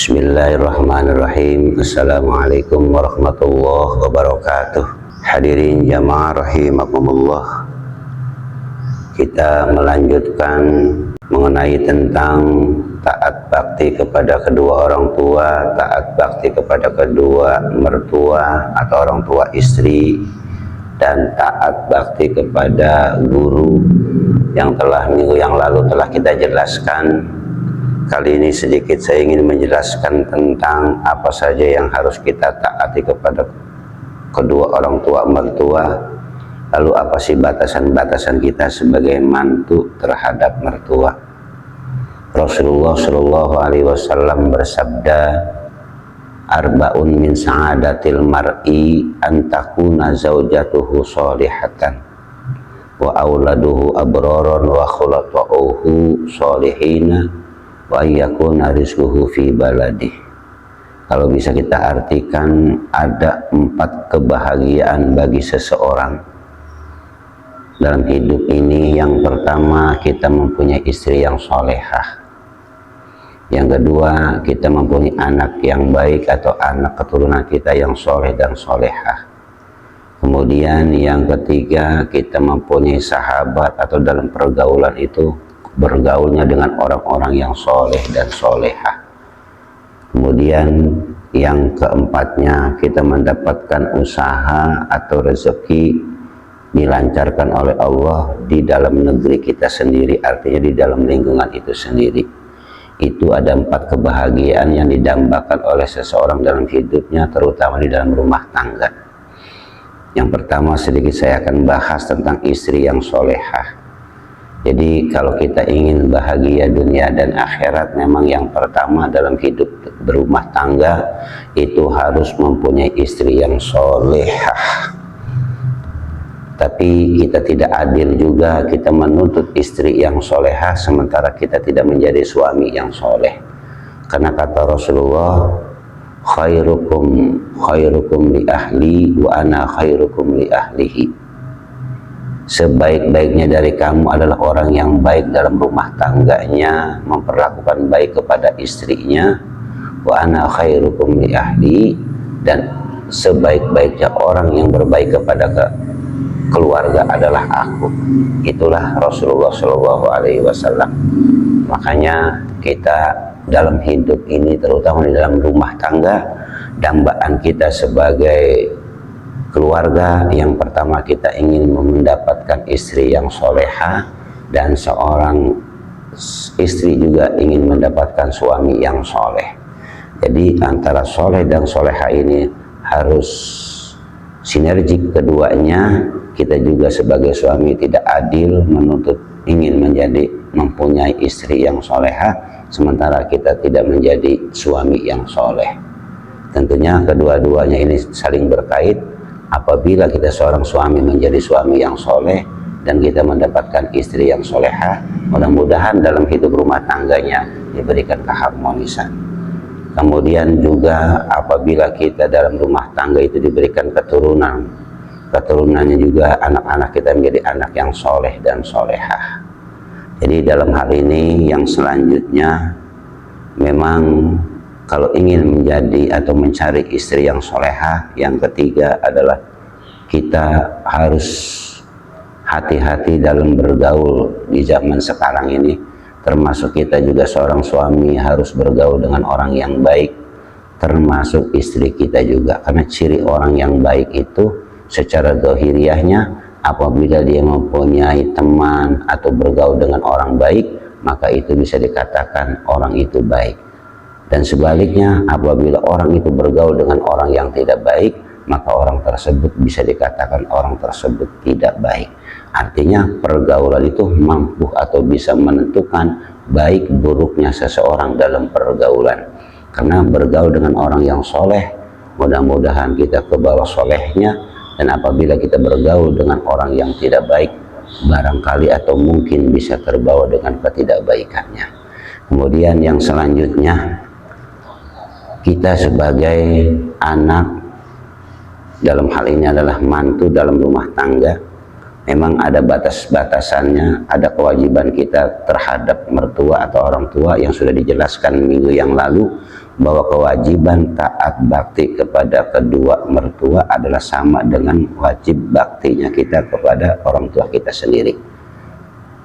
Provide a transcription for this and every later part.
Bismillahirrahmanirrahim. Assalamualaikum warahmatullahi wabarakatuh. Hadirin jamaah rahimakumullah. Kita melanjutkan mengenai tentang taat bakti kepada kedua orang tua, taat bakti kepada kedua mertua atau orang tua istri, dan taat bakti kepada guru yang minggu yang lalu telah kita jelaskan. Kali ini sedikit saya ingin menjelaskan tentang apa saja yang harus kita taati kepada kedua orang tua mertua. Lalu apa sih batasan-batasan kita sebagai mantu terhadap mertua? Rasulullah Shallallahu Alaihi Wasallam bersabda, "Arba'un min sa'adatil mar'i antakuna zaujatuhu sholihatan, wa auladuhu abroron, wa khulatuhu sholihina, wa yakuna rizquhu fi baladih." Kalau bisa kita artikan, ada 4 kebahagiaan bagi seseorang dalam hidup ini. Yang pertama, kita mempunyai istri yang solehah. Yang kedua, kita mempunyai anak yang baik atau anak keturunan kita yang soleh dan solehah. Kemudian yang ketiga, kita mempunyai sahabat atau dalam pergaulan itu bergaulnya dengan orang-orang yang soleh dan solehah. Kemudian yang keempatnya, kita mendapatkan usaha atau rezeki dilancarkan oleh Allah di dalam negeri kita sendiri, artinya di dalam lingkungan itu sendiri. Itu ada 4 kebahagiaan yang didambakan oleh seseorang dalam hidupnya, terutama di dalam rumah tangga. Yang pertama, sedikit saya akan bahas tentang istri yang solehah. Jadi kalau kita ingin bahagia dunia dan akhirat, memang yang pertama dalam hidup berumah tangga itu harus mempunyai istri yang solehah. Tapi kita tidak adil juga, kita menuntut istri yang solehah sementara kita tidak menjadi suami yang soleh. Karena kata Rasulullah, khairukum li ahli wa ana khairukum li ahlihi. Sebaik-baiknya dari kamu adalah orang yang baik dalam rumah tangganya, memperlakukan baik kepada istrinya. Wa ana khairukum li ahli, dan sebaik-baiknya orang yang berbaik kepada keluarga adalah aku. Itulah Rasulullah Shallallahu Alaihi Wasallam. Makanya kita dalam hidup ini, terutama di dalam rumah tangga, dambaan kita sebagai keluarga, yang pertama kita ingin mendapatkan istri yang soleha, dan seorang istri juga ingin mendapatkan suami yang soleh. Jadi antara soleh dan soleha ini harus sinergi keduanya. Kita juga sebagai suami tidak adil menuntut ingin mempunyai istri yang soleha sementara kita tidak menjadi suami yang soleh. Tentunya kedua-duanya ini saling berkait. Apabila kita seorang suami menjadi suami yang soleh dan kita mendapatkan istri yang soleha, mudah-mudahan dalam hidup rumah tangganya diberikan keharmonisan. Kemudian juga apabila kita dalam rumah tangga itu diberikan keturunannya juga anak-anak kita menjadi anak yang soleh dan solehah. Jadi dalam hal ini yang selanjutnya, memang kalau ingin menjadi atau mencari istri yang solehah, yang ketiga adalah kita harus hati-hati dalam bergaul di zaman sekarang ini. Termasuk kita juga seorang suami harus bergaul dengan orang yang baik, termasuk istri kita juga. Karena ciri orang yang baik itu secara zahiriahnya, apabila dia mempunyai teman atau bergaul dengan orang baik, maka itu bisa dikatakan orang itu baik. Dan sebaliknya, apabila orang itu bergaul dengan orang yang tidak baik, maka orang tersebut bisa dikatakan orang tersebut tidak baik. Artinya pergaulan itu mampu atau bisa menentukan baik buruknya seseorang dalam pergaulan. Karena bergaul dengan orang yang soleh, mudah-mudahan kita ke bawah solehnya. Dan apabila kita bergaul dengan orang yang tidak baik, barangkali atau mungkin bisa terbawa dengan ketidakbaikannya. Kemudian yang selanjutnya, kita sebagai anak, dalam hal ini adalah mantu dalam rumah tangga, memang ada batas-batasannya, ada kewajiban kita terhadap mertua atau orang tua yang sudah dijelaskan minggu yang lalu, bahwa kewajiban taat bakti kepada kedua mertua adalah sama dengan wajib baktinya kita kepada orang tua kita sendiri.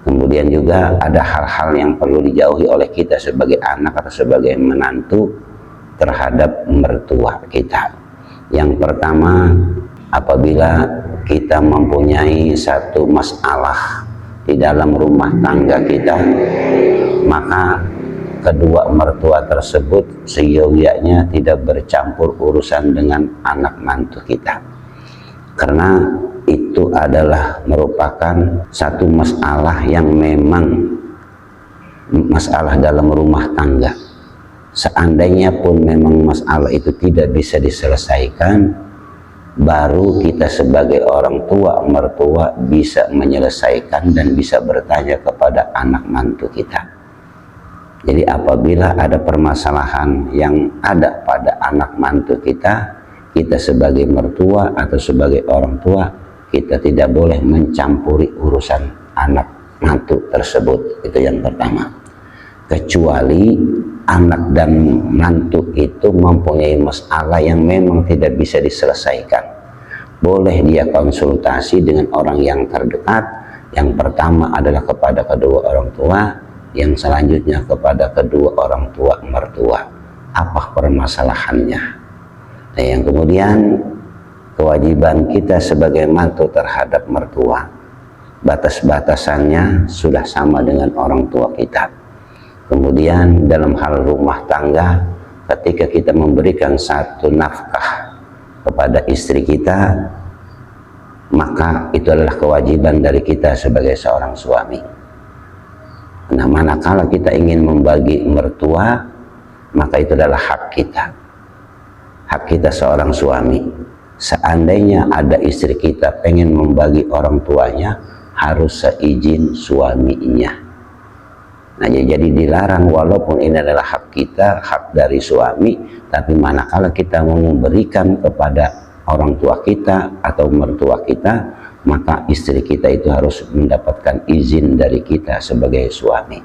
Kemudian juga ada hal-hal yang perlu dijauhi oleh kita sebagai anak atau sebagai menantu terhadap mertua kita. Yang pertama, apabila kita mempunyai satu masalah di dalam rumah tangga kita, maka kedua mertua tersebut seyogyanya tidak bercampur urusan dengan anak mantu kita, karena itu adalah merupakan satu masalah yang memang masalah dalam rumah tangga. Seandainya pun memang masalah itu tidak bisa diselesaikan, baru kita sebagai orang tua mertua bisa menyelesaikan dan bisa bertanya kepada anak mantu kita. Jadi apabila ada permasalahan yang ada pada anak mantu kita, kita sebagai mertua atau sebagai orang tua, kita tidak boleh mencampuri urusan anak mantu tersebut. Itu yang pertama. Kecuali anak dan mantu itu mempunyai masalah yang memang tidak bisa diselesaikan. Boleh dia konsultasi dengan orang yang terdekat. Yang pertama adalah kepada kedua orang tua, yang selanjutnya kepada kedua orang tua mertua. Apa permasalahannya? Nah, yang kemudian kewajiban kita sebagai mantu terhadap mertua, batas-batasannya sudah sama dengan orang tua kita. Kemudian dalam hal rumah tangga, ketika kita memberikan satu nafkah kepada istri kita, maka itu adalah kewajiban dari kita sebagai seorang suami. Nah, manakala kita ingin membagi mertua, maka itu adalah hak kita. Hak kita seorang suami. Seandainya ada istri kita pengen membagi orang tuanya, harus seizin suaminya. Nah, jadi dilarang, walaupun ini adalah hak kita, hak dari suami, tapi manakala kita mau memberikan kepada orang tua kita atau mertua kita, maka istri kita itu harus mendapatkan izin dari kita sebagai suami.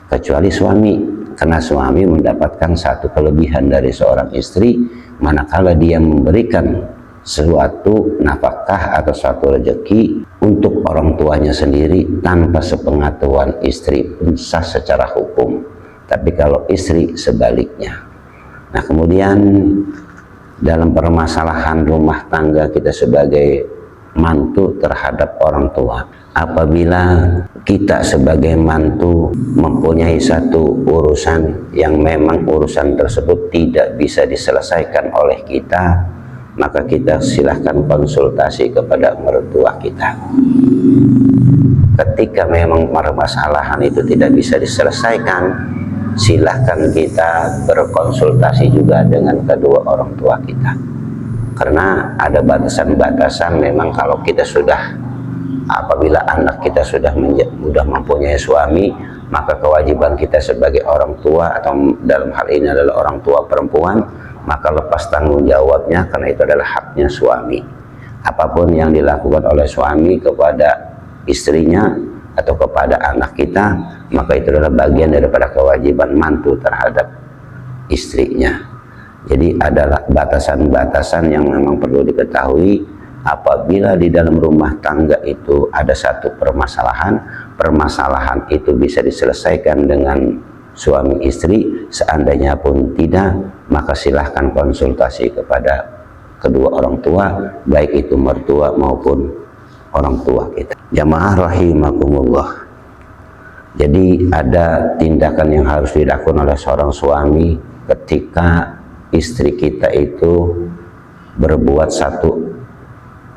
Kecuali suami, karena suami mendapatkan satu kelebihan dari seorang istri, manakala dia memberikan suatu nafkah atau suatu rezeki untuk orang tuanya sendiri tanpa sepengetahuan istri pun sah secara hukum. Tapi kalau istri sebaliknya. Nah, kemudian dalam permasalahan rumah tangga kita sebagai mantu terhadap orang tua, apabila kita sebagai mantu mempunyai satu urusan yang memang urusan tersebut tidak bisa diselesaikan oleh kita, maka kita silahkan konsultasi kepada mertua kita. Ketika memang permasalahan itu tidak bisa diselesaikan, silahkan kita berkonsultasi juga dengan kedua orang tua kita. Karena ada batasan-batasan memang kalau kita sudah, apabila anak kita sudah mempunyai suami, maka kewajiban kita sebagai orang tua, atau dalam hal ini adalah orang tua perempuan, maka lepas tanggung jawabnya, karena itu adalah haknya suami. Apapun yang dilakukan oleh suami kepada istrinya atau kepada anak kita, maka itu adalah bagian daripada kewajiban mantu terhadap istrinya. Jadi adalah batasan-batasan yang memang perlu diketahui. Apabila di dalam rumah tangga itu ada satu permasalahan itu bisa diselesaikan dengan suami istri. Seandainya pun tidak, maka silahkan konsultasi kepada kedua orang tua, baik itu mertua maupun orang tua kita. Jamaah rahimakumullah. Jadi ada tindakan yang harus dilakukan oleh seorang suami ketika istri kita itu berbuat satu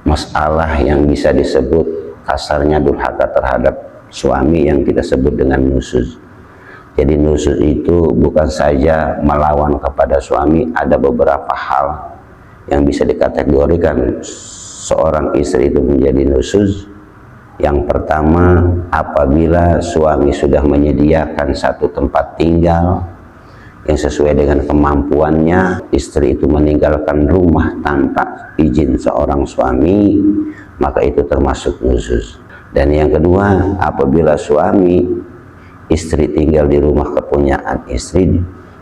masalah yang bisa disebut kasarnya durhaka terhadap suami, yang kita sebut dengan nusuz. Jadi nusuz itu bukan saja melawan kepada suami, ada beberapa hal yang bisa dikategorikan seorang istri itu menjadi nusuz. Yang pertama, apabila suami sudah menyediakan satu tempat tinggal yang sesuai dengan kemampuannya, istri itu meninggalkan rumah tanpa izin seorang suami, maka itu termasuk nusuz. Dan yang kedua, apabila suami istri tinggal di rumah kepunyaan istri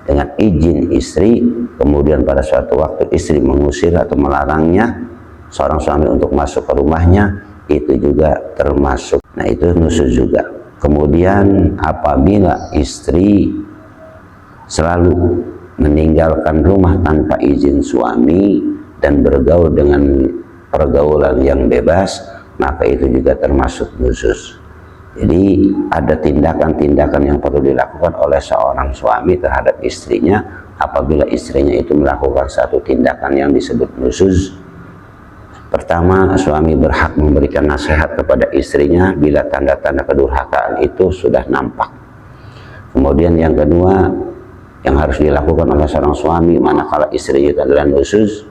dengan izin istri, kemudian pada suatu waktu istri mengusir atau melarangnya seorang suami untuk masuk ke rumahnya, itu juga termasuk. Nah, itu nusuz juga. Kemudian apabila istri selalu meninggalkan rumah tanpa izin suami dan bergaul dengan pergaulan yang bebas, maka itu juga termasuk nusuz. Jadi ada tindakan-tindakan yang perlu dilakukan oleh seorang suami terhadap istrinya apabila istrinya itu melakukan satu tindakan yang disebut nusuz. Pertama, suami berhak memberikan nasihat kepada istrinya bila tanda-tanda kedurhakaan itu sudah nampak. Kemudian yang kedua, yang harus dilakukan oleh seorang suami manakala istrinya itu adalah nusuz,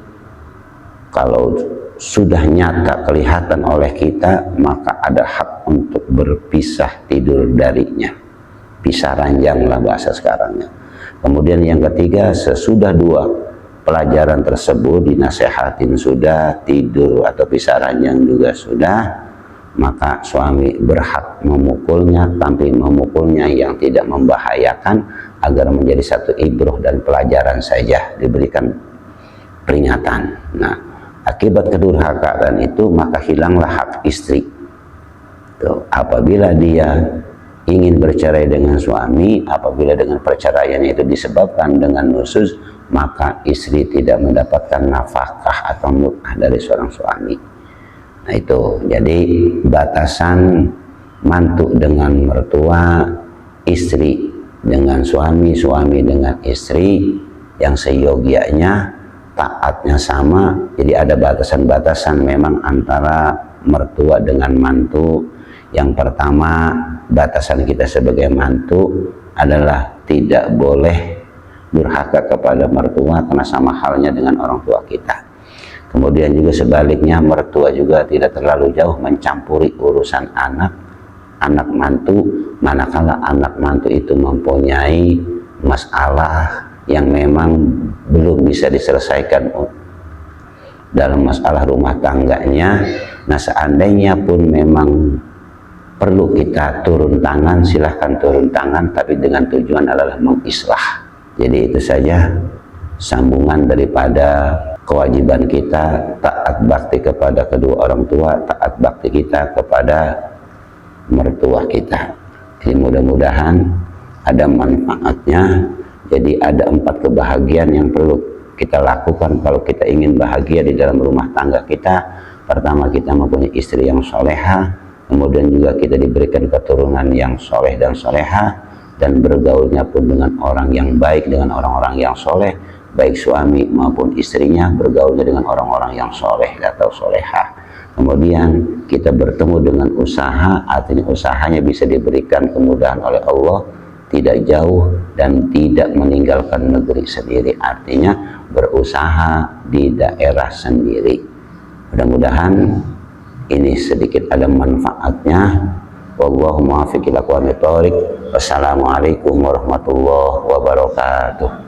kalau sudah nyata kelihatan oleh kita, maka ada hak untuk berpisah tidur darinya. Pisah ranjang lah bahasa sekarangnya. Kemudian yang ketiga, sesudah dua pelajaran tersebut dinasehatin sudah, tidur atau pisah ranjang juga sudah, maka suami berhak memukulnya, tapi memukulnya yang tidak membahayakan agar menjadi satu ibroh dan pelajaran saja, diberikan peringatan. Nah, akibat kedurhakaan itu maka hilanglah hak istri. Tuh, apabila dia ingin bercerai dengan suami, apabila dengan perceraian itu disebabkan dengan nusuz, maka istri tidak mendapatkan nafkah atau mut'ah dari seorang suami. Nah, itu jadi batasan mantu dengan mertua, istri dengan suami, suami dengan istri, yang seyogianya taatnya sama. Jadi ada batasan-batasan memang antara mertua dengan mantu. Yang pertama, batasan kita sebagai mantu adalah tidak boleh durhaka kepada mertua karena sama halnya dengan orang tua kita. Kemudian juga sebaliknya, mertua juga tidak terlalu jauh mencampuri urusan anak mantu manakala anak mantu itu mempunyai masalah yang memang belum bisa diselesaikan dalam masalah rumah tangganya. Nah, seandainya pun memang perlu kita turun tangan, silahkan turun tangan, tapi dengan tujuan adalah mengislah. Jadi itu saja sambungan daripada kewajiban kita taat bakti kepada kedua orang tua, taat bakti kita kepada mertua kita. Jadi mudah-mudahan ada manfaatnya. Jadi ada 4 kebahagiaan yang perlu kita lakukan kalau kita ingin bahagia di dalam rumah tangga kita. Pertama, kita mempunyai istri yang soleha, kemudian juga kita diberikan keturunan yang soleh dan soleha, dan bergaulnya pun dengan orang yang baik, dengan orang-orang yang soleh, baik suami maupun istrinya bergaulnya dengan orang-orang yang soleh atau soleha. Kemudian kita bertemu dengan usaha, artinya usahanya bisa diberikan kemudahan oleh Allah, tidak jauh dan tidak meninggalkan negeri sendiri, artinya berusaha di daerah sendiri. Mudah-mudahan ini sedikit ada manfaatnya. Wallahu muwaffiq ila aqwamit thoriq. Wassalamualaikum warahmatullahi wabarakatuh.